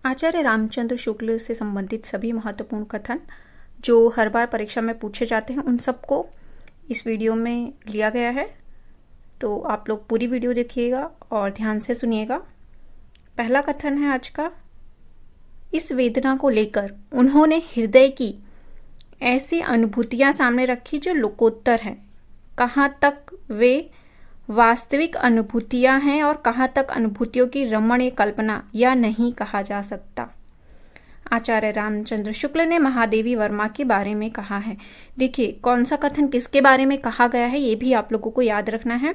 आचार्य रामचंद्र शुक्ल से संबंधित सभी महत्वपूर्ण कथन जो हर बार परीक्षा में पूछे जाते हैं उन सबको इस वीडियो में लिया गया है। तो आप लोग पूरी वीडियो देखिएगा और ध्यान से सुनिएगा। पहला कथन है आज का, इस वेदना को लेकर उन्होंने हृदय की ऐसी अनुभूतियां सामने रखी जो लोकोत्तर हैं। कहाँ तक वे वास्तविक अनुभूतियां हैं और कहाँ तक अनुभूतियों की रमणीय कल्पना या नहीं कहा जा सकता। आचार्य रामचंद्र शुक्ल ने महादेवी वर्मा के बारे में कहा है। देखिए कौन सा कथन किसके बारे में कहा गया है ये भी आप लोगों को याद रखना है,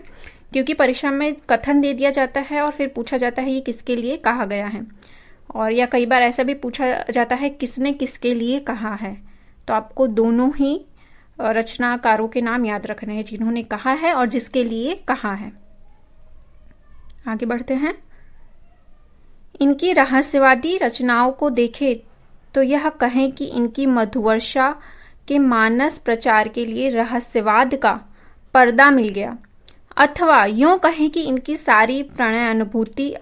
क्योंकि परीक्षा में कथन दे दिया जाता है और फिर पूछा जाता है ये किसके लिए कहा गया है, और या कई बार ऐसा भी पूछा जाता है किसने किसके लिए कहा है। तो आपको दोनों ही रचनाकारों के नाम याद रखने हैं, जिन्होंने कहा है और जिसके लिए कहा है। आगे बढ़ते हैं। इनकी रहस्यवादी रचनाओं को देखें तो यह कहें कि इनकी मधुवर्षा के मानस प्रचार के लिए रहस्यवाद का पर्दा मिल गया, अथवा यूं कहें कि इनकी सारी प्रणय अनुभूति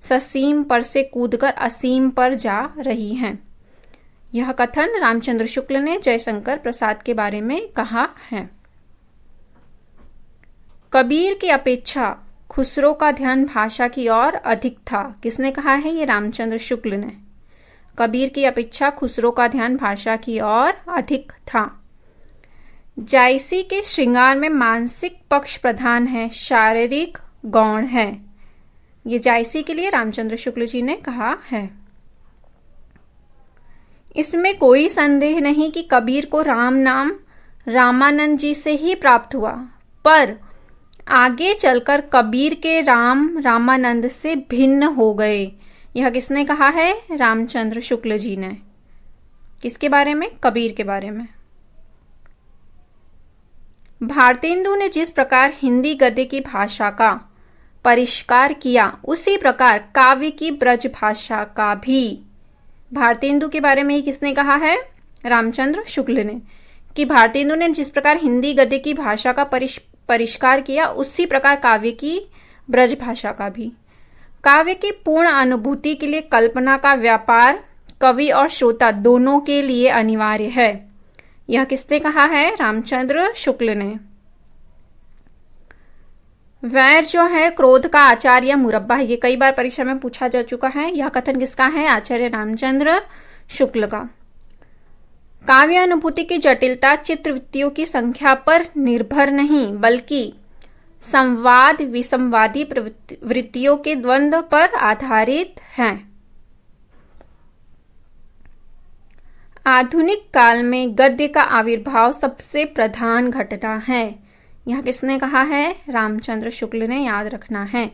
ससीम पर से कूदकर असीम पर जा रही हैं। यह कथन रामचंद्र शुक्ल ने जयशंकर प्रसाद के बारे में कहा है। कबीर की अपेक्षा खुसरो का ध्यान भाषा की ओर अधिक था। किसने कहा है? ये रामचंद्र शुक्ल ने। कबीर की अपेक्षा खुसरो का ध्यान भाषा की ओर अधिक था। जायसी के श्रृंगार में मानसिक पक्ष प्रधान है, शारीरिक गौण है। ये जायसी के लिए रामचंद्र शुक्ल जी ने कहा है। इसमें कोई संदेह नहीं कि कबीर को राम नाम रामानंद जी से ही प्राप्त हुआ, पर आगे चलकर कबीर के राम रामानंद से भिन्न हो गए। यह किसने कहा है? रामचंद्र शुक्ल जी ने। किसके बारे में? कबीर के बारे में। भारतेंदु ने जिस प्रकार हिंदी गद्य की भाषा का परिष्कार किया, उसी प्रकार काव्य की ब्रज भाषा का भी। भारतेंदु के बारे में ही किसने कहा है? रामचंद्र शुक्ल ने, कि भारतेंदु ने जिस प्रकार हिंदी गद्य की भाषा का परिष्कार किया, उसी प्रकार काव्य की ब्रज भाषा का भी। काव्य की पूर्ण अनुभूति के लिए कल्पना का व्यापार कवि और श्रोता दोनों के लिए अनिवार्य है। यह किसने कहा है? रामचंद्र शुक्ल ने। वैर जो है क्रोध का आचार या मुरब्बा है, ये कई बार परीक्षा में पूछा जा चुका है। यह कथन किसका है? आचार्य रामचंद्र शुक्ल का। काव्य अनुभूति की जटिलता चित्रवृत्तियों की संख्या पर निर्भर नहीं, बल्कि संवाद विसंवादी वृत्तियों के द्वंद्व पर आधारित है। आधुनिक काल में गद्य का आविर्भाव सबसे प्रधान घटना है। यह किसने कहा है? रामचंद्र शुक्ल ने। याद रखना है।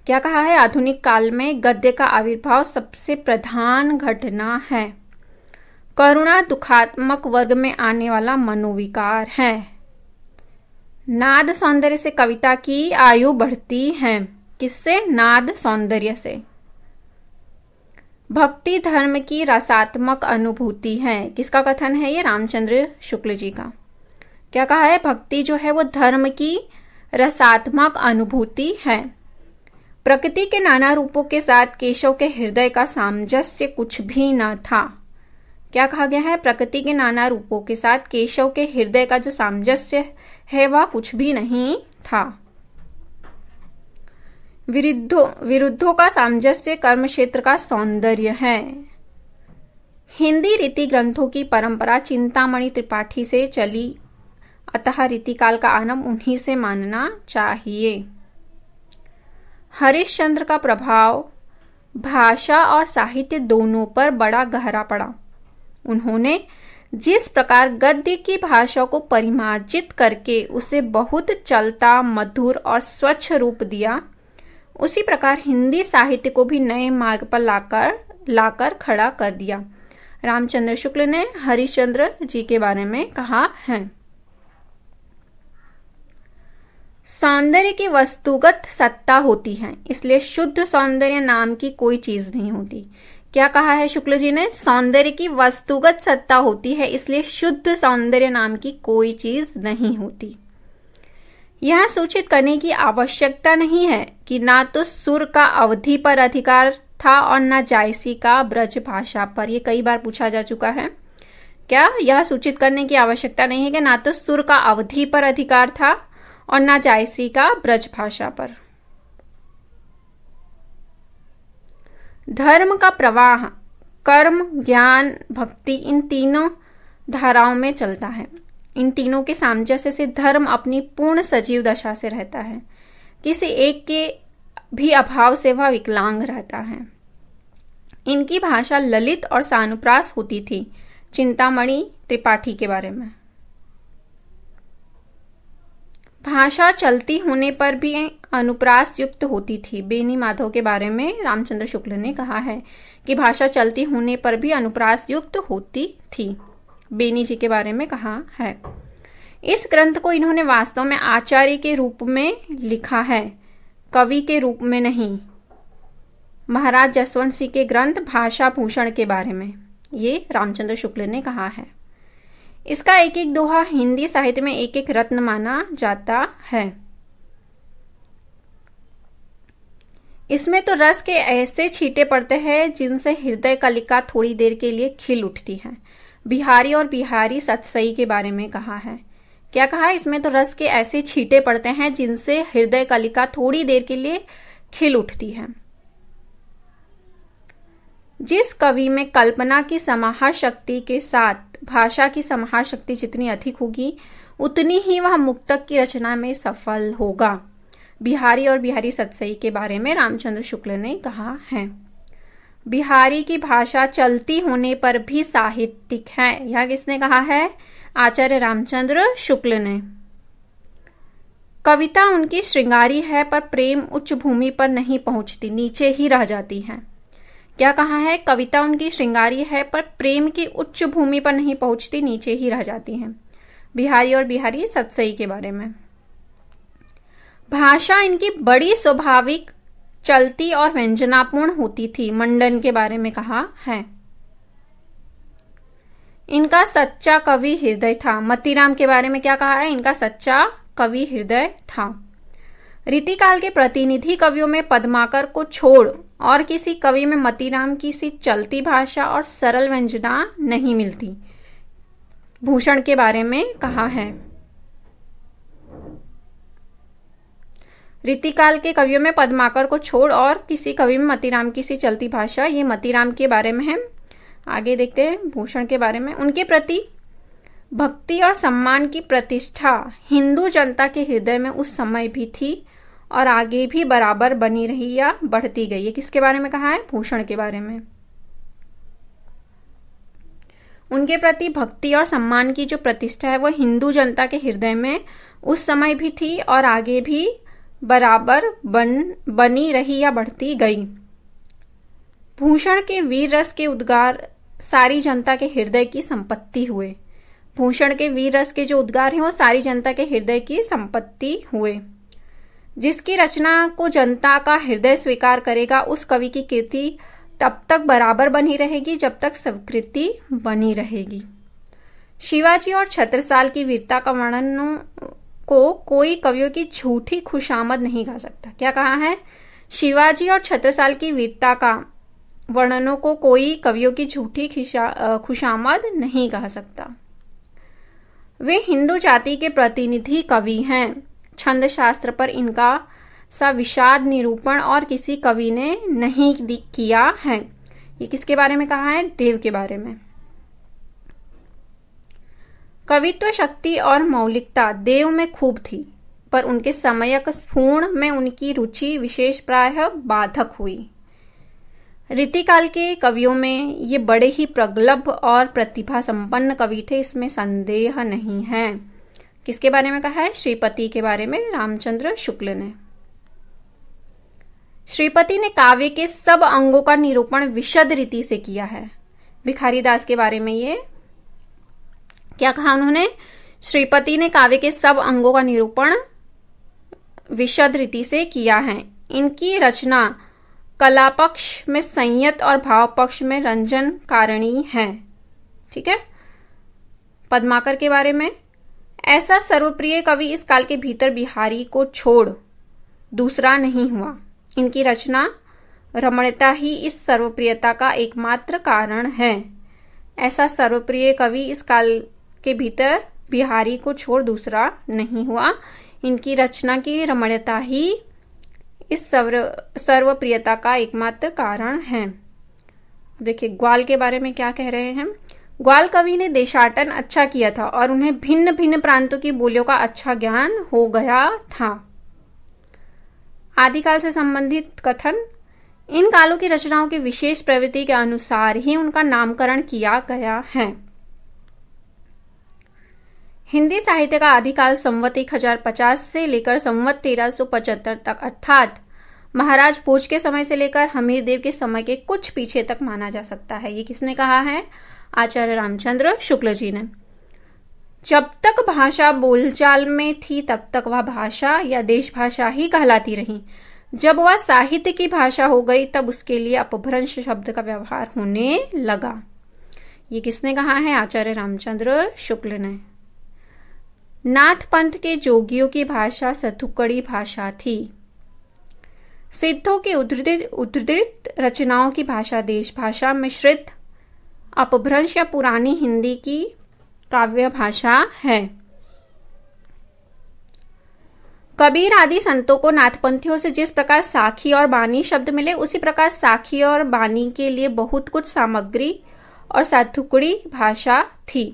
क्या कहा है? आधुनिक काल में गद्य का आविर्भाव सबसे प्रधान घटना है। करुणा दुखात्मक वर्ग में आने वाला मनोविकार है। नाद सौंदर्य से कविता की आयु बढ़ती है। किससे? नाद सौंदर्य से। भक्ति धर्म की रसात्मक अनुभूति है। किसका कथन है ये? रामचंद्र शुक्ल जी का। क्या कहा है? भक्ति जो है वो धर्म की रसात्मक अनुभूति है। प्रकृति के नाना रूपों के साथ केशव के हृदय का सामंजस्य कुछ भी न था। क्या कहा गया है? प्रकृति के नाना रूपों के साथ केशव के हृदय का जो सामंजस्य है वह कुछ भी नहीं था। विरुद्धों का सामंजस्य कर्म क्षेत्र का सौंदर्य है। हिंदी रीति ग्रंथों की परंपरा चिंतामणि त्रिपाठी से चली, अतः रीतिकाल का आरंभ उन्हीं से मानना चाहिए। हरिश्चंद्र का प्रभाव भाषा और साहित्य दोनों पर बड़ा गहरा पड़ा। उन्होंने जिस प्रकार गद्य की भाषा को परिमार्जित करके उसे बहुत चलता, मधुर और स्वच्छ रूप दिया, उसी प्रकार हिंदी साहित्य को भी नए मार्ग पर लाकर खड़ा कर दिया। रामचंद्र शुक्ल ने हरिश्चंद्र जी के बारे में कहा है। सौंदर्य की वस्तुगत सत्ता होती है, इसलिए शुद्ध सौंदर्य नाम की कोई चीज नहीं होती। क्या कहा है शुक्ल जी ने? सौंदर्य की वस्तुगत सत्ता होती है, इसलिए शुद्ध सौंदर्य नाम की कोई चीज नहीं होती। यह सूचित करने की आवश्यकता नहीं है कि ना तो सुर का अवधि पर अधिकार था और न जायसी का ब्रज भाषा पर। ये कई बार पूछा जा चुका है। क्या यह सूचित करने की आवश्यकता नहीं है कि ना तो सुर का अवधि पर अधिकार था और ना जायसी का ब्रज भाषा पर। धर्म का प्रवाह कर्म, ज्ञान, भक्ति इन तीनों धाराओं में चलता है। इन तीनों के सामंजस्य से धर्म अपनी पूर्ण सजीव दशा से रहता है। किसी एक के भी अभाव से वह विकलांग रहता है। इनकी भाषा ललित और सानुप्रास होती थी। चिंतामणि त्रिपाठी के बारे में। भाषा चलती होने पर भी अनुप्रास युक्त होती थी। बेनी माधव के बारे में रामचंद्र शुक्ल ने कहा है कि भाषा चलती होने पर भी अनुप्रास युक्त होती थी। बेनी जी के बारे में कहा है। इस ग्रंथ को इन्होंने वास्तव में आचार्य के रूप में लिखा है, कवि के रूप में नहीं। महाराज जसवंत सिंह के ग्रंथ भाषा भूषण के बारे में ये रामचंद्र शुक्ल ने कहा है। इसका एक एक दोहा हिंदी साहित्य में एक एक रत्न माना जाता है। इसमें तो रस के ऐसे छींटे पड़ते हैं जिनसे हृदय कलिका थोड़ी देर के लिए खिल उठती है। बिहारी और बिहारी सतसई के बारे में कहा है। क्या कहा? इसमें तो रस के ऐसे छींटे पड़ते हैं जिनसे हृदय कलिका थोड़ी देर के लिए खिल उठती है। जिस कवि में कल्पना की समाहार शक्ति के साथ भाषा की समाहार शक्ति जितनी अधिक होगी उतनी ही वह मुक्तक की रचना में सफल होगा। बिहारी और बिहारी सतसई के बारे में रामचंद्र शुक्ल ने कहा है। बिहारी की भाषा चलती होने पर भी साहित्यिक है। यह किसने कहा है? आचार्य रामचंद्र शुक्ल ने। कविता उनकी श्रृंगारी है पर प्रेम उच्च भूमि पर नहीं पहुंचती, नीचे ही रह जाती है। क्या कहा है? कविता उनकी श्रृंगारी है पर प्रेम की उच्च भूमि पर नहीं पहुंचती, नीचे ही रह जाती है। बिहारी और बिहारी सतसई के बारे में। भाषा इनकी बड़ी स्वाभाविक, चलती और व्यंजनापूर्ण होती थी। मंडन के बारे में कहा है। इनका सच्चा कवि हृदय था। मतीराम के बारे में क्या कहा है? इनका सच्चा कवि हृदय था। रीतिकाल के प्रतिनिधि कवियों में पद्माकर को छोड़ और किसी कवि में मतीराम की सी चलती भाषा और सरल व्यंजना नहीं मिलती। भूषण के बारे में कहा है। रीतिकाल के कवियों में पद्माकर को छोड़ और किसी कवि में मतीराम की सी चलती भाषा, ये मतीराम के बारे में है। आगे देखते हैं भूषण के बारे में। उनके प्रति भक्ति और सम्मान की प्रतिष्ठा हिंदू जनता के हृदय में उस समय भी थी और आगे भी बराबर बनी रही या बढ़ती गई। ये किसके बारे में कहा है? भूषण के बारे में। उनके प्रति भक्ति और सम्मान की जो प्रतिष्ठा है वो हिंदू जनता के हृदय में उस समय भी थी और आगे भी बराबर बनी रही या बढ़ती गई। भूषण के वीर रस के उद्गार सारी जनता के हृदय की संपत्ति हुए। भूषण के वीर रस के जो उद्गार हैं वो सारी जनता के हृदय की संपत्ति हुए। जिसकी रचना को जनता का हृदय स्वीकार करेगा उस कवि की कीर्ति तब तक बराबर बनी रहेगी जब तक स्वीकृति बनी रहेगी। शिवाजी और छत्रसाल की वीरता का वर्णन को कोई कवियों की झूठी खुशामद नहीं गा सकता। क्या कहा है? शिवाजी और छत्रसाल की वीरता का वर्णनों को कोई कवियों की झूठी खुशामद नहीं कहा सकता। वे हिंदू जाति के प्रतिनिधि कवि हैं। छंद शास्त्र पर इनका सा विषाद निरूपण और किसी कवि ने नहीं किया है। ये किसके बारे में कहा है? देव के बारे में। कवित्व शक्ति और मौलिकता देव में खूब थी पर उनके समयक स्फूर्ण में उनकी रुचि विशेष प्रायः बाधक हुई। रीतिकाल के कवियों में ये बड़े ही प्रगल्भ और प्रतिभा संपन्न कवि थे, इसमें संदेह नहीं है। किसके बारे में कहा है? श्रीपति के बारे में रामचंद्र शुक्ल ने। श्रीपति ने काव्य के सब अंगों का निरूपण विशद रीति से किया है। भिखारी दास के बारे में ये क्या कहा उन्होंने? श्रीपति ने काव्य के सब अंगों का निरूपण विशद रीति से किया है। इनकी रचना कला पक्ष में संयत और भाव पक्ष में रंजन कारिणी है। ठीक है। पद्माकर के बारे में, ऐसा सर्वप्रिय कवि इस काल के भीतर बिहारी को छोड़ दूसरा नहीं हुआ। इनकी रचना रमणीयता ही इस सर्वप्रियता का एकमात्र कारण है। ऐसा सर्वप्रिय कवि इस काल के भीतर बिहारी को छोड़ दूसरा नहीं हुआ। इनकी रचना की रमणीयता ही इस सर्वप्रियता का एकमात्र कारण है। देखिए ग्वाल के बारे में क्या कह रहे हैं। ग्वाल कवि ने देशाटन अच्छा किया था और उन्हें भिन्न भिन्न प्रांतों की बोलियों का अच्छा ज्ञान हो गया था। आदिकाल से संबंधित कथन, इन कालों की रचनाओं की विशेष प्रवृत्ति के अनुसार ही उनका नामकरण किया गया है। हिंदी साहित्य का आदिकाल संवत 1050 से लेकर संवत 1375 तक अर्थात महाराज भोज के समय से लेकर हमीरदेव के समय के कुछ पीछे तक माना जा सकता है। ये किसने कहा है? आचार्य रामचंद्र शुक्ल जी ने। जब तक भाषा बोलचाल में थी तब तक वह भाषा या देश भाषा ही कहलाती रही। जब वह साहित्य की भाषा हो गई तब उसके लिए अपभ्रंश शब्द का व्यवहार होने लगा। ये किसने कहा है? आचार्य रामचंद्र शुक्ल ने। नाथ पंथ के जोगियों की भाषा सथुकड़ी भाषा थी। सिद्धों की उद्धृत रचनाओं की भाषा देश भाषा मिश्रित अपभ्रंश या पुरानी हिंदी की काव्य भाषा है। कबीर आदि संतों को नाथपंथियों से जिस प्रकार साखी और बानी शब्द मिले, उसी प्रकार साखी और बानी के लिए बहुत कुछ सामग्री और साथुकड़ी भाषा थी।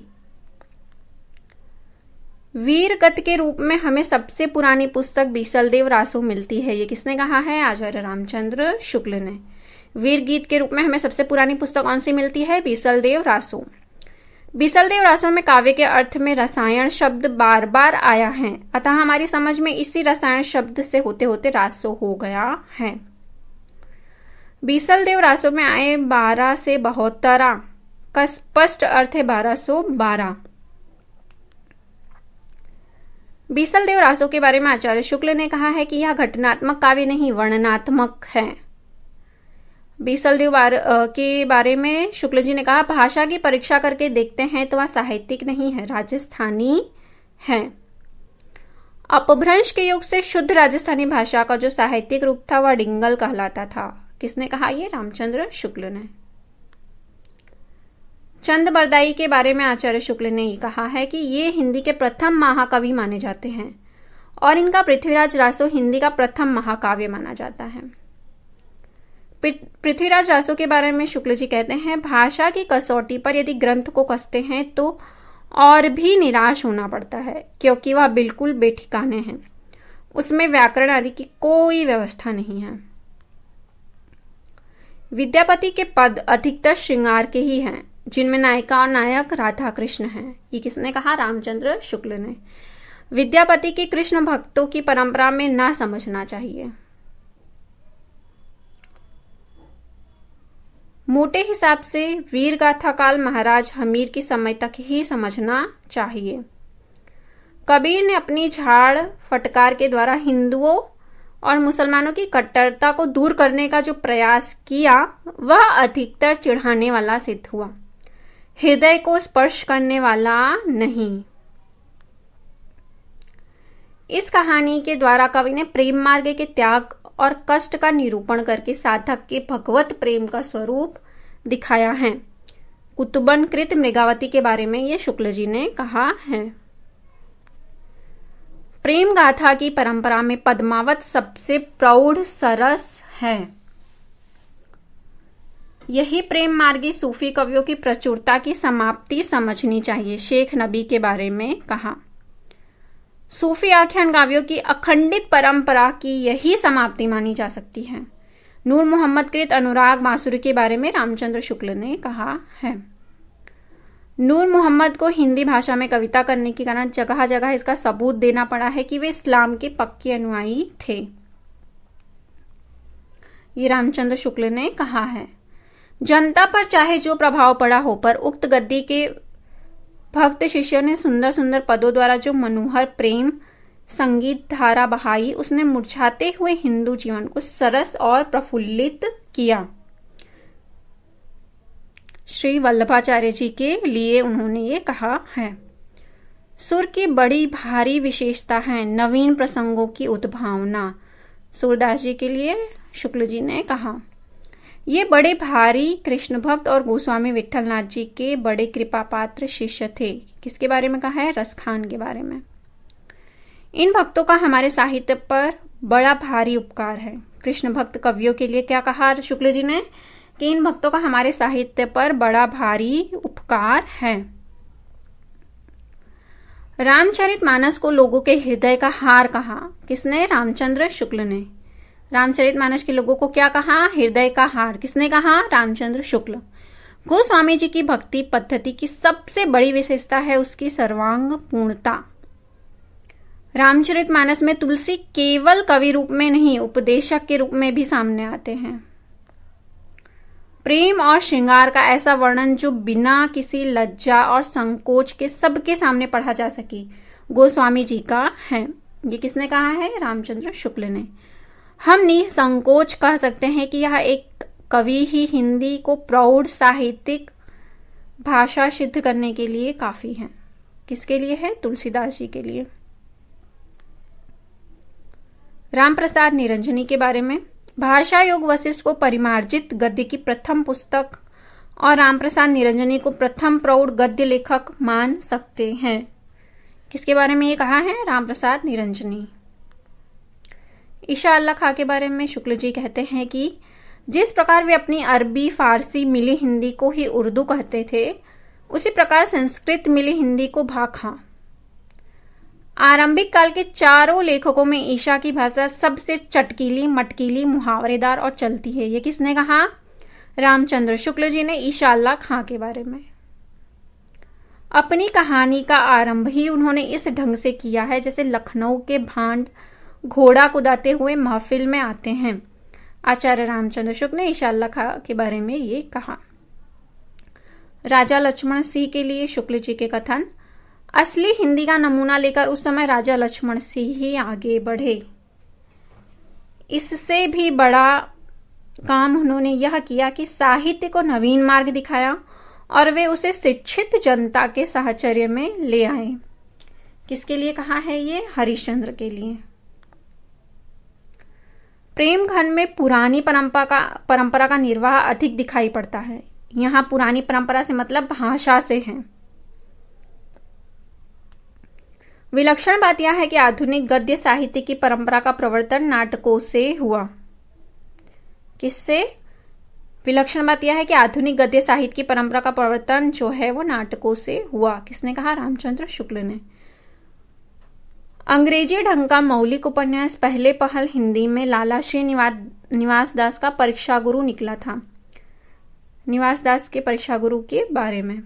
वीरगत के रूप में हमें सबसे पुरानी पुस्तक बीसलदेव रासो मिलती है। ये किसने कहा है? आचार्य रामचंद्र शुक्ल ने। वीर गीत के रूप में हमें सबसे पुरानी पुस्तक कौन सी मिलती है? बीसलदेव रासो। बीसलदेव रासो में काव्य के अर्थ में रसायन शब्द बार बार आया है, अतः हमारी समझ में इसी रसायन शब्द से होते होते रासो हो गया है। बीसलदेव रासो में आए 12 से 72 का स्पष्ट अर्थ है 1212। बीसलदेव रासो के बारे में आचार्य शुक्ल ने कहा है कि यह घटनात्मक काव्य नहीं वर्णनात्मक है। बीसलदेव के बारे में शुक्ल जी ने कहा, भाषा की परीक्षा करके देखते हैं तो वह साहित्यिक नहीं है, राजस्थानी है। अपभ्रंश के युग से शुद्ध राजस्थानी भाषा का जो साहित्यिक रूप था वह डिंगल कहलाता था। किसने कहा? ये रामचंद्र शुक्ल ने। चंद बरदाई के बारे में आचार्य शुक्ल ने कहा है कि ये हिंदी के प्रथम महाकवि माने जाते हैं और इनका पृथ्वीराज रासो हिंदी का प्रथम महाकाव्य माना जाता है। पृथ्वीराज रासो के बारे में शुक्ल जी कहते हैं, भाषा की कसौटी पर यदि ग्रंथ को कसते हैं तो और भी निराश होना पड़ता है, क्योंकि वह बिल्कुल बेठिकाने हैं। उसमें व्याकरण आदि की कोई व्यवस्था नहीं है। विद्यापति के पद अधिकतर श्रृंगार के ही हैं, जिनमें नायिका और नायक राधा कृष्ण हैं। ये किसने कहा? रामचंद्र शुक्ल ने। विद्यापति की कृष्ण भक्तों की परंपरा में ना समझना चाहिए। मोटे हिसाब से वीर गाथा काल महाराज हमीर की समय तक ही समझना चाहिए। कबीर ने अपनी झाड़ फटकार के द्वारा हिंदुओं और मुसलमानों की कट्टरता को दूर करने का जो प्रयास किया वह अधिकतर चिढ़ाने वाला सिद्ध हुआ, हृदय को स्पर्श करने वाला नहीं। इस कहानी के द्वारा कवि ने प्रेम मार्ग के त्याग और कष्ट का निरूपण करके साधक के भगवत प्रेम का स्वरूप दिखाया है। कुतुबन कृत मृगावती के बारे में ये शुक्ल जी ने कहा है। प्रेम गाथा की परंपरा में पद्मावत सबसे प्रौढ़ सरस है। यही प्रेम मार्गी सूफी कवियों की प्रचुरता की समाप्ति समझनी चाहिए। शेख नबी के बारे में कहा, सूफी आख्यान काव्यों की अखंडित परंपरा की यही समाप्ति मानी जा सकती है। नूर मोहम्मद कृत अनुराग मासूरी के बारे में रामचंद्र शुक्ल ने कहा है, नूर मोहम्मद को हिंदी भाषा में कविता करने के कारण जगह जगह इसका सबूत देना पड़ा है कि वे इस्लाम के पक्के अनुयायी थे। ये रामचंद्र शुक्ल ने कहा है, जनता पर चाहे जो प्रभाव पड़ा हो, पर उक्त गद्दी के भक्त शिष्यों ने सुंदर सुंदर पदों द्वारा जो मनोहर प्रेम संगीत धारा बहाई, उसने मुरझाते हुए हिंदू जीवन को सरस और प्रफुल्लित किया। श्री वल्लभाचार्य जी के लिए उन्होंने ये कहा है, सुर की बड़ी भारी विशेषता है नवीन प्रसंगों की उद्भावना। सूरदास जी के लिए शुक्ल जी ने कहा, ये बड़े भारी कृष्ण भक्त और गोस्वामी विट्ठलनाथ जी के बड़े कृपा पात्र शिष्य थे। किसके बारे में कहा है? रसखान के बारे में। इन भक्तों का हमारे साहित्य पर बड़ा भारी उपकार है। कृष्ण भक्त कवियों के लिए क्या कहा शुक्ल जी ने? कि इन भक्तों का हमारे साहित्य पर बड़ा भारी उपकार है। रामचरितमानस को लोगों के हृदय का हार कहा। किसने? रामचंद्र शुक्ल ने। रामचरितमानस के लोगों को क्या कहा? हृदय का हार। किसने कहा? रामचंद्र शुक्ल। गोस्वामी जी की भक्ति पद्धति की सबसे बड़ी विशेषता है उसकी सर्वांग पूर्णता। रामचरितमानस में तुलसी केवल कवि रूप में नहीं, उपदेशक के रूप में भी सामने आते हैं। प्रेम और श्रृंगार का ऐसा वर्णन जो बिना किसी लज्जा और संकोच के सबके सामने पढ़ा जा सके, गोस्वामी जी का है। ये किसने कहा है? रामचंद्र शुक्ल ने। हम निसंकोच कह सकते हैं कि यह एक कवि ही हिंदी को प्रौढ़ साहित्यिक भाषा सिद्ध करने के लिए काफी है। किसके लिए है? तुलसीदास जी के लिए। रामप्रसाद निरंजनी के बारे में, भाषा योग वशिष्ठ को परिमार्जित गद्य की प्रथम पुस्तक और रामप्रसाद निरंजनी को प्रथम प्रौढ़ गद्य लेखक मान सकते हैं। किसके बारे में ये कहा है? रामप्रसाद निरंजनी। ईशा अल्लाह खां के बारे में शुक्ल जी कहते हैं कि जिस प्रकार वे अपनी अरबी, फारसी मिली हिंदी को ही उर्दू कहते थे, उसी प्रकार संस्कृत मिली हिंदी को भाखा। आरंभिक काल के चारों लेखकों में ईशा की भाषा सबसे चटकीली, मटकीली, मुहावरेदार और चलती है। ये किसने कहा? रामचंद्र शुक्ल जी ने ईशा अल्लाह खां के बारे में। अपनी कहानी का आरंभ ही उन्होंने इस ढंग से किया है जैसे लखनऊ के भांड घोड़ा कुदाते हुए महफिल में आते हैं। आचार्य रामचंद्र शुक्ल ने ईशा अल्लाह खां के बारे में ये कहा। राजा लक्ष्मण सिंह के लिए शुक्ल जी के कथन, असली हिंदी का नमूना लेकर उस समय राजा लक्ष्मण सिंह ही आगे बढ़े। इससे भी बड़ा काम उन्होंने यह किया कि साहित्य को नवीन मार्ग दिखाया और वे उसे शिक्षित जनता के साहचर्य में ले आए। किसके लिए कहा है ये? हरिश्चंद्र के लिए। प्रेम घन में पुरानी परंपरा का निर्वाह अधिक दिखाई पड़ता है। यहां पुरानी परंपरा से मतलब भाषा से है। विलक्षण बात यह है कि आधुनिक गद्य साहित्य की परंपरा का प्रवर्तन नाटकों से हुआ। किससे? विलक्षण बात यह है कि आधुनिक गद्य साहित्य की परंपरा का प्रवर्तन जो है वो नाटकों से हुआ। किसने कहा? रामचंद्र शुक्ल ने। अंग्रेजी ढंग का मौलिक उपन्यास पहले पहल हिंदी में लाला श्री निवास दास का परीक्षा गुरु निकला था। निवास दास के परीक्षा गुरु के बारे में।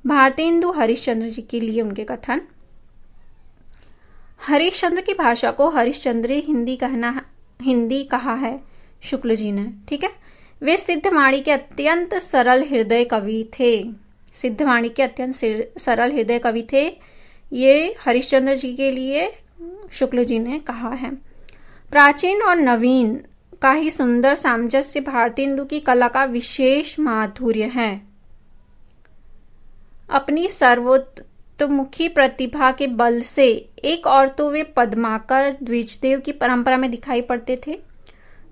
भारतेंदु हरिश्चंद्र जी के लिए उनके कथन, हरिश्चंद्र की भाषा को हरिश्चंद्री हिंदी कहा है शुक्ल जी ने। ठीक है। वे सिद्धवाणी के अत्यंत सरल हृदय कवि थे। सिद्धवाणी के अत्यंत सरल हृदय कवि थे। ये हरिश्चंद्र जी के लिए शुक्ल जी ने कहा है। प्राचीन और नवीन का ही सुंदर सामंजस्य भारतेंदु की कला का विशेष माधुर्य है। अपनी सर्वतोमुखी प्रतिभा के बल से एक और तो वे पद्माकर द्विजदेव की परंपरा में दिखाई पड़ते थे,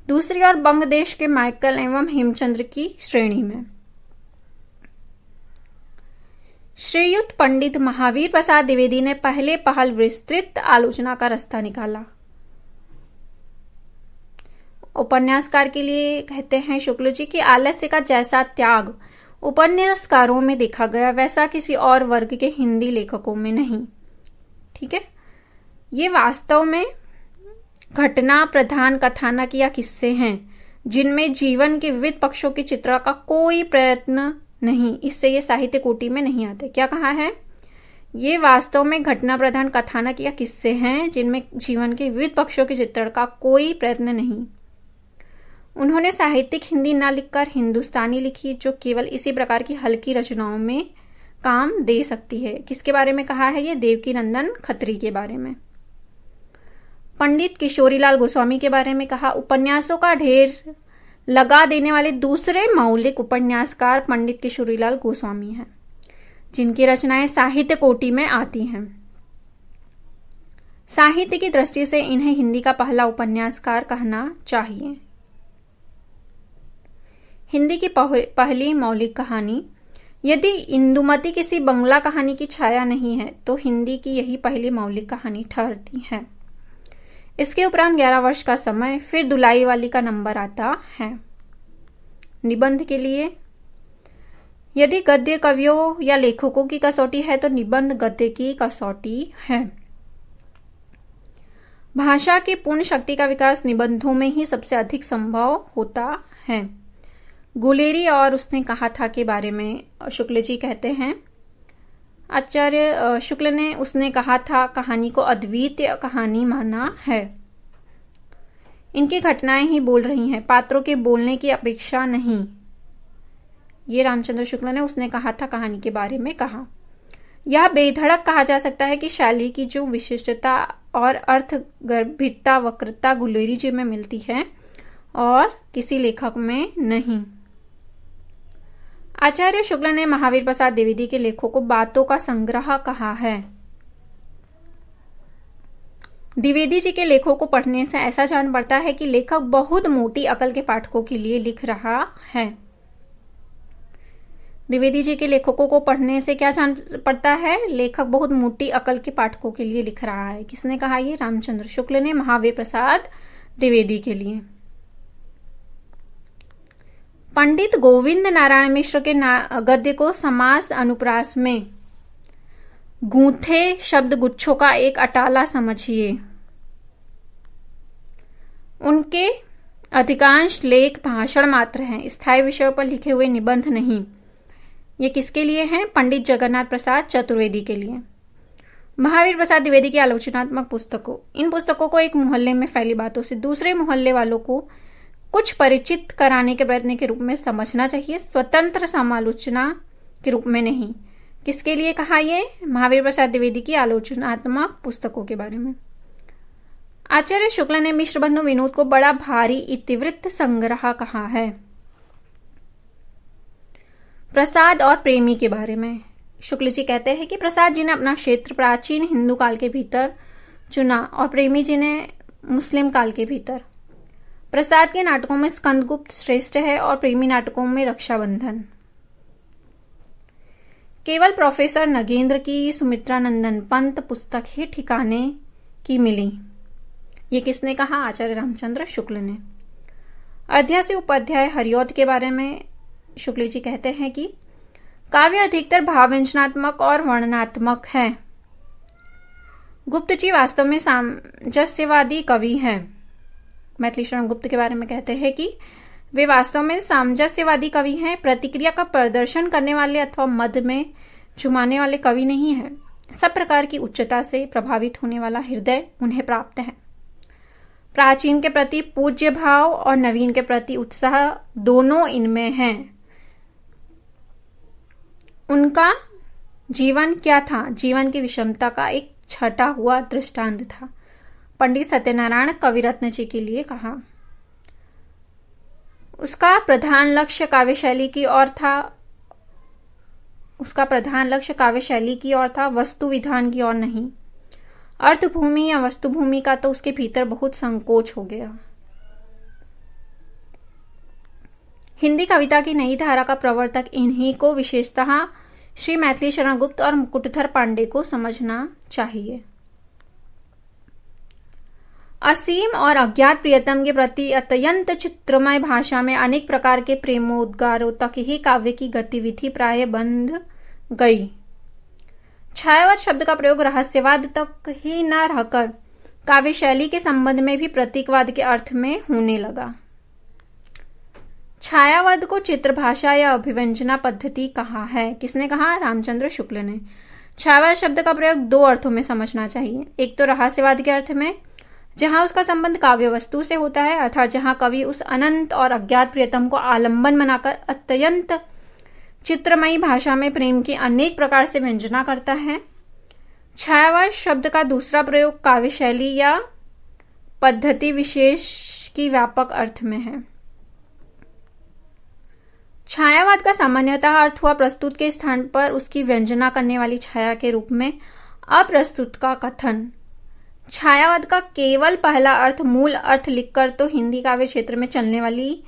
दूसरी ओर बंग देश के माइकल एवं हेमचंद्र की श्रेणी में। श्रीयुत पंडित महावीर प्रसाद द्विवेदी ने पहले पहल विस्तृत आलोचना का रास्ता निकाला। उपन्यासकार के लिए कहते हैं शुक्ल जी कि आलस्य का जैसा त्याग उपन्यासकारों में देखा गया वैसा किसी और वर्ग के हिंदी लेखकों में नहीं। ठीक है। ये वास्तव में घटना प्रधान कथानक या किस्से हैं जिनमें जीवन के विविध पक्षों के चित्रण का कोई प्रयत्न नहीं। इससे ये साहित्य कोटि में नहीं आते। क्या कहा है? ये वास्तव में घटना प्रधान कथानक या किस्से हैं जिनमें जीवन के विविध पक्षों के चित्रण का कोई प्रयत्न नहीं। उन्होंने साहित्यिक हिंदी न लिखकर हिंदुस्तानी लिखी जो केवल इसी प्रकार की हल्की रचनाओं में काम दे सकती है। किसके बारे में कहा है? ये देवकी नंदन खत्री के बारे में। पंडित किशोरीलाल गोस्वामी के बारे में कहा, उपन्यासों का ढेर लगा देने वाले दूसरे मौलिक उपन्यासकार पंडित किशोरीलाल गोस्वामी हैं, जिनकी रचनाएं साहित्य कोटि में आती हैं। साहित्य की दृष्टि से इन्हें हिंदी का पहला उपन्यासकार कहना चाहिए। हिंदी की पहली मौलिक कहानी। यदि इंदुमती किसी बंगला कहानी की छाया नहीं है तो हिंदी की यही पहली मौलिक कहानी ठहरती है। इसके उपरांत 11 वर्ष का समय, फिर दुलाई वाली का नंबर आता है। निबंध के लिए, यदि गद्य कवियों या लेखकों की कसौटी है तो निबंध गद्य की कसौटी है। भाषा की पूर्ण शक्ति का विकास निबंधों में ही सबसे अधिक संभव होता है। गुलेरी और उसने कहा था के बारे में शुक्ल जी कहते हैं, आचार्य शुक्ल ने उसने कहा था कहानी को अद्वितीय कहानी माना है। इनकी घटनाएं ही बोल रही हैं, पात्रों के बोलने की अपेक्षा नहीं। ये रामचंद्र शुक्ल ने उसने कहा था कहानी के बारे में कहा। यह बेधड़क कहा जा सकता है कि शैली की जो विशिष्टता और अर्थ गर्भितता वक्रता गुलेरी जी में मिलती है और किसी लेखक में नहीं। आचार्य शुक्ल ने महावीर प्रसाद द्विवेदी के लेखों को बातों का संग्रह कहा है। द्विवेदी जी के लेखों को पढ़ने से ऐसा जान पड़ता है कि लेखक बहुत मोटी अकल के पाठकों के लिए लिख रहा है। द्विवेदी जी के लेखकों को पढ़ने से क्या जान पड़ता है? लेखक बहुत मोटी अकल के पाठकों के लिए लिख रहा है। किसने कहा ये? रामचंद्र शुक्ल ने महावीर प्रसाद द्विवेदी के लिए। पंडित गोविंद नारायण मिश्र के गद्य को समास अनुप्रास में गूंथे शब्द गुच्छों का एक अटाला समझिए। उनके अधिकांश लेख भाषण मात्र हैं, स्थायी विषयों पर लिखे हुए निबंध नहीं। ये किसके लिए हैं? पंडित जगन्नाथ प्रसाद चतुर्वेदी के लिए। महावीर प्रसाद द्विवेदी की आलोचनात्मक पुस्तकों, इन पुस्तकों को एक मोहल्ले में फैली बातों से दूसरे मोहल्ले वालों को कुछ परिचित कराने के प्रयत्न के रूप में समझना चाहिए, स्वतंत्र समालोचना के रूप में नहीं। किसके लिए कहा ये? महावीर प्रसाद द्विवेदी की आलोचनात्मक पुस्तकों के बारे में। आचार्य शुक्ल ने मिश्र बंधु विनोद को बड़ा भारी इतिवृत्त संग्रह कहा है। प्रसाद और प्रेमी के बारे में शुक्ल जी कहते हैं कि प्रसाद जी ने अपना क्षेत्र प्राचीन हिंदू काल के भीतर चुना और प्रेमी जी ने मुस्लिम काल के भीतर। प्रसाद के नाटकों में स्कंदगुप्त श्रेष्ठ है और प्रेमी नाटकों में रक्षाबंधन। केवल प्रोफेसर नगेंद्र की सुमित्रानंदन पंत पुस्तक ही ठिकाने की मिली। ये किसने कहा? आचार्य रामचंद्र शुक्ल ने। अध्याय से उपाध्याय हरिऔध के बारे में शुक्ल जी कहते हैं कि काव्य अधिकतर भावव्यंजनात्मक और वर्णनात्मक है। गुप्त जी वास्तव में सामंजस्यवादी कवि हैं। मैथिली शरण गुप्त के बारे में कहते हैं कि वे वास्तव में सामंजस्यवादी कवि हैं, प्रतिक्रिया का प्रदर्शन करने वाले अथवा मद में झुमाने वाले कवि नहीं है। सब प्रकार की उच्चता से प्रभावित होने वाला हृदय उन्हें प्राप्त है। प्राचीन के प्रति पूज्य भाव और नवीन के प्रति उत्साह दोनों इनमें हैं। उनका जीवन क्या था? जीवन की विषमता का एक छटा हुआ दृष्टांत था। पंडित सत्यनारायण कविरत्न जी के लिए कहा। उसका प्रधान लक्ष्य काव्य शैली की ओर था, वस्तु विधान की ओर नहीं। अर्थभूमि या वस्तुभूमि का तो उसके भीतर बहुत संकोच हो गया। हिंदी कविता की नई धारा का प्रवर्तक इन्हीं को विशेषतः श्री मैथिली शरण गुप्त और मुकुटधर पांडे को समझना चाहिए। असीम और अज्ञात प्रियतम के प्रति अत्यंत चित्रमय भाषा में अनेक प्रकार के प्रेमोद्गारों तक ही काव्य की गतिविधि प्राय बंध गई। छायावाद शब्द का प्रयोग रहस्यवाद तक ही न रहकर काव्य शैली के संबंध में भी प्रतीकवाद के अर्थ में होने लगा। छायावाद को चित्रभाषा या अभिव्यंजना पद्धति कहा है। किसने कहा? रामचंद्र शुक्ल ने। छायावाद शब्द का प्रयोग दो अर्थों में समझना चाहिए। एक तो रहस्यवाद के अर्थ में, जहां उसका संबंध काव्य वस्तु से होता है, अर्थात जहां कवि उस अनंत और अज्ञात प्रियतम को आलंबन बनाकर अत्यंत चित्रमयी भाषा में प्रेम की अनेक प्रकार से व्यंजना करता है। छायावाद शब्द का दूसरा प्रयोग काव्य शैली या पद्धति विशेष की व्यापक अर्थ में है। छायावाद का सामान्यतः अर्थ हुआ प्रस्तुत के स्थान पर उसकी व्यंजना करने वाली छाया के रूप में अप्रस्तुत का कथन। छायावाद का केवल पहला अर्थ मूल अर्थ लिखकर तो हिंदी काव्य क्षेत्र में चलने वाली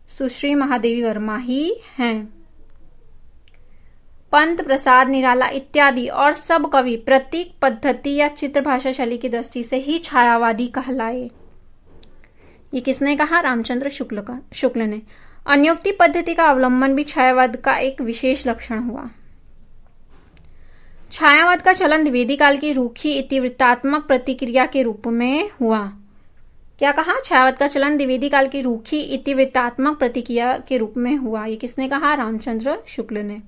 सुश्री महादेवी वर्मा ही हैं। पंत प्रसाद निराला इत्यादि और सब कवि प्रतीक पद्धति या चित्र भाषा शैली की दृष्टि से ही छायावादी कहलाए। ये किसने कहा? रामचंद्र शुक्ल ने। अन्योक्ति पद्धति का अवलंबन भी छायावाद का एक विशेष लक्षण हुआ। छायावाद का चलन द्विवेदी काल की रूखी इतिवृत्तात्मक प्रतिक्रिया के रूप में हुआ। क्या कहा? छायावाद का चलन द्विवेदी काल की रूखी इतिवृत्तात्मक प्रतिक्रिया के रूप में हुआ। ये किसने कहा? रामचंद्र शुक्ल ने।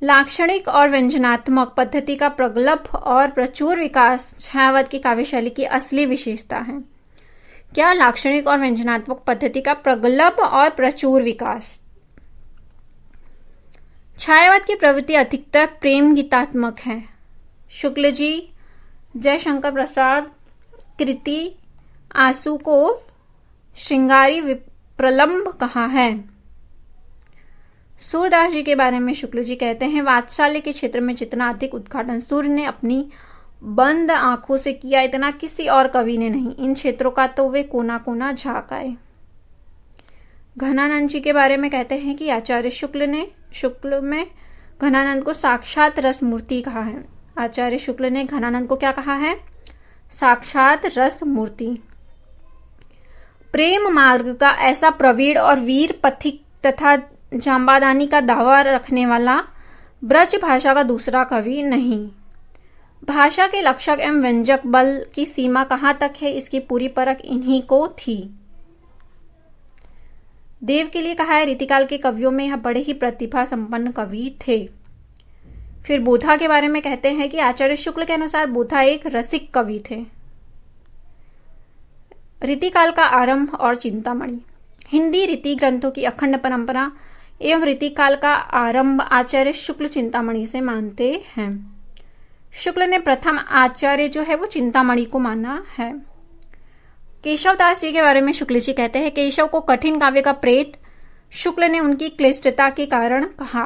लाक्षणिक और व्यंजनात्मक पद्धति का प्रगल्भ और प्रचुर विकास छायावाद की काव्यशैली की असली विशेषता है। क्या? लाक्षणिक और व्यंजनात्मक पद्धति का प्रगल्भ और प्रचुर विकास। छायावाद की प्रवृत्ति अधिकतर प्रेम गीतात्मक है। शुक्ल जी, जयशंकर प्रसाद कृति आंसू को श्रृंगारी विप्रलंब कहा है। सूरदास जी के बारे में शुक्ल जी कहते हैं, वात्सल्य के क्षेत्र में जितना अधिक उद्घाटन सूर्य ने अपनी बंद आंखों से किया, इतना किसी और कवि ने नहीं। इन क्षेत्रों का तो वे कोना कोना झांक आए। घनानंद जी के बारे में कहते हैं कि आचार्य शुक्ल में घनानंद को साक्षात रस मूर्ति कहा है। आचार्य शुक्ल ने घनानंद को क्या कहा है? साक्षात रस मूर्ति। प्रेम मार्ग का ऐसा प्रवीण और वीर पथिक तथा जांबादानी का दावा रखने वाला ब्रज भाषा का दूसरा कवि नहीं। भाषा के लक्षक एवं व्यंजक बल की सीमा कहां तक है, इसकी पूरी परख इन्हीं को थी। देव के लिए कहा है, रीतिकाल के कवियों में यह बड़े ही प्रतिभा संपन्न कवि थे। फिर बोधा के बारे में कहते हैं कि आचार्य शुक्ल के अनुसार बोधा एक रसिक कवि थे। रीतिकाल का आरंभ और चिंतामणि। हिंदी रीति ग्रंथों की अखंड परंपरा एवं रीतिकाल का आरंभ आचार्य शुक्ल चिंतामणि से मानते हैं। शुक्ल ने प्रथम आचार्य जो है वो चिंतामणि को माना है। केशवदास जी के बारे में शुक्ल जी कहते हैं, केशव को कठिन काव्य का प्रेत शुक्ल ने उनकी क्लिष्टता के कारण कहा।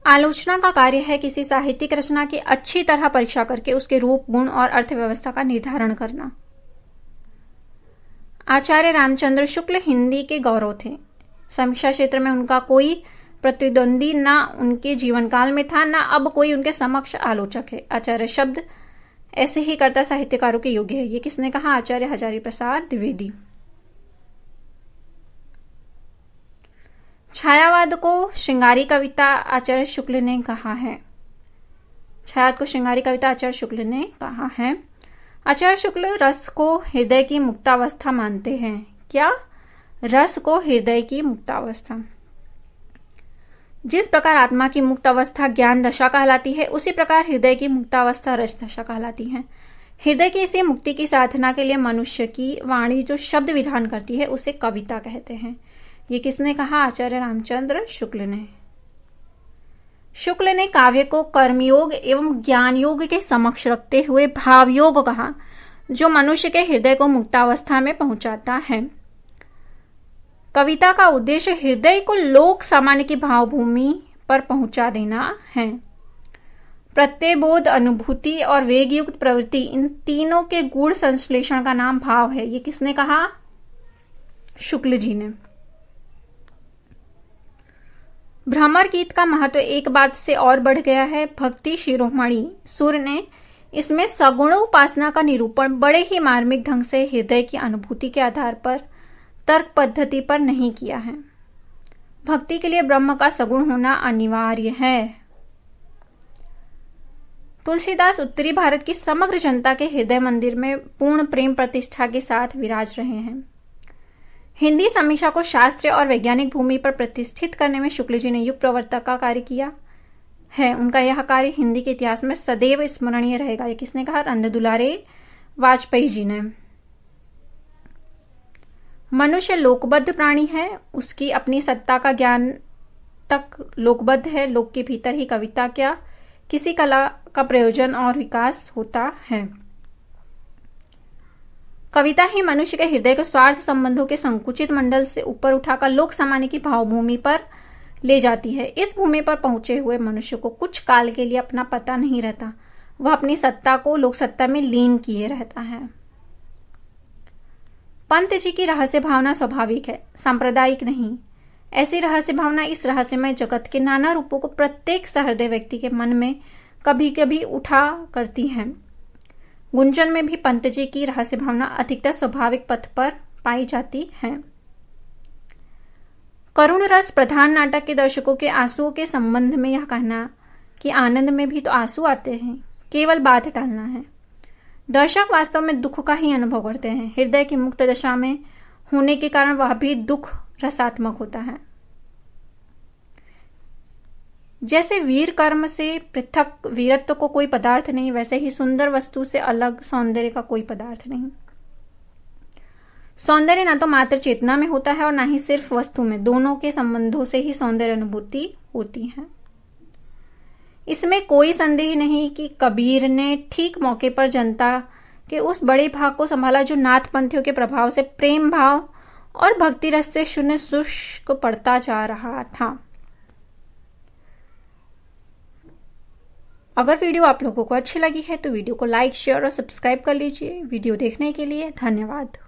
आलोचना का कार्य है किसी साहित्यिक रचना की अच्छी तरह परीक्षा करके उसके रूप, गुण और अर्थव्यवस्था का निर्धारण करना। आचार्य रामचंद्र शुक्ल हिंदी के गौरव थे। समीक्षा क्षेत्र में उनका कोई प्रतिद्वंदी न उनके जीवन काल में था, न अब कोई उनके समक्ष आलोचक है। आचार्य शब्द ऐसे ही कर्ता साहित्यकारों के योग्य है। ये किसने कहा? आचार्य हजारी प्रसाद द्विवेदी। छायावाद को श्रृंगारी कविता आचार्य शुक्ल ने कहा है। छायावाद को श्रृंगारी कविता आचार्य शुक्ल ने कहा है। आचार्य शुक्ल रस को हृदय की मुक्तावस्था मानते हैं। क्या? रस को हृदय की मुक्तावस्था। जिस प्रकार आत्मा की मुक्त अवस्था ज्ञान दशा कहलाती है, उसी प्रकार हृदय की मुक्तावस्था रस दशा कहलाती है। हृदय की इसी मुक्ति की साधना के लिए मनुष्य की वाणी जो शब्द विधान करती है, उसे कविता कहते हैं। ये किसने कहा? आचार्य रामचंद्र शुक्ल ने। शुक्ल ने काव्य को कर्मयोग एवं ज्ञान योग के समक्ष रखते हुए भावयोग कहा, जो मनुष्य के हृदय को मुक्तावस्था में पहुंचाता है। कविता का उद्देश्य हृदय को लोक सामान्य की भावभूमि पर पहुंचा देना है। प्रत्ययबोध, अनुभूति और वेग युक्त प्रवृत्ति, इन तीनों के गूढ़ संश्लेषण का नाम भाव है। ये किसने कहा? शुक्ल जी ने। भ्रमर गीत का महत्व एक बात से और बढ़ गया है। भक्ति शिरोमणि सूर्य ने इसमें सगुण उपासना का निरूपण बड़े ही मार्मिक ढंग से हृदय की अनुभूति के आधार पर तर्क पद्धति पर नहीं किया है। भक्ति के लिए ब्रह्म का सगुण होना अनिवार्य है। तुलसीदास उत्तरी भारत की समग्र जनता के हृदय मंदिर में पूर्ण प्रेम प्रतिष्ठा के साथ विराज रहे हैं। हिंदी समीक्षा को शास्त्रीय और वैज्ञानिक भूमि पर प्रतिष्ठित करने में शुक्ल जी ने युग प्रवर्तक का कार्य किया है। उनका यह कार्य हिंदी के इतिहास में सदैव स्मरणीय रहेगा। ये किसने कहा? अंध दुलारे वाजपेयी जी ने। मनुष्य लोकबद्ध प्राणी है, उसकी अपनी सत्ता का ज्ञान तक लोकबद्ध है। लोक के भीतर ही कविता क्या किसी कला का प्रयोजन और विकास होता है। कविता ही मनुष्य के हृदय के स्वार्थ संबंधों के संकुचित मंडल से ऊपर उठाकर लोक सामान्य की भावभूमि पर ले जाती है। इस भूमि पर पहुंचे हुए मनुष्य को कुछ काल के लिए अपना पता नहीं रहता, वह अपनी सत्ता को लोक सत्ता में लीन किए रहता है। पंत जी की रहस्य भावना स्वाभाविक है, सांप्रदायिक नहीं। ऐसी रहस्य भावना इस रहस्यमय जगत के नाना रूपों को प्रत्येक सहृदय व्यक्ति के मन में कभी कभी उठा करती है। गुंजन में भी पंत जी की रहस्य भावना अधिकतर स्वाभाविक पथ पर पाई जाती है। करुण रस प्रधान नाटक के दर्शकों के आंसुओं के संबंध में यह कहना कि आनंद में भी तो आंसू आते हैं, केवल बात टालना है। दर्शक वास्तव में दुख का ही अनुभव करते हैं। हृदय की मुक्त दशा में होने के कारण वह भी दुख रसात्मक होता है। जैसे वीर कर्म से पृथक वीरत्व को कोई पदार्थ नहीं, वैसे ही सुंदर वस्तु से अलग सौंदर्य का कोई पदार्थ नहीं। सौंदर्य ना तो मात्र चेतना में होता है और ना ही सिर्फ वस्तु में, दोनों के संबंधों से ही सौंदर्य अनुभूति होती है। इसमें कोई संदेह नहीं कि कबीर ने ठीक मौके पर जनता के उस बड़े भाग को संभाला जो नाथपंथियों के प्रभाव से प्रेम भाव और भक्ति रस से शून्य शुष्क पड़ता जा रहा था। अगर वीडियो आप लोगों को अच्छी लगी है तो वीडियो को लाइक, शेयर और सब्सक्राइब कर लीजिए। वीडियो देखने के लिए धन्यवाद।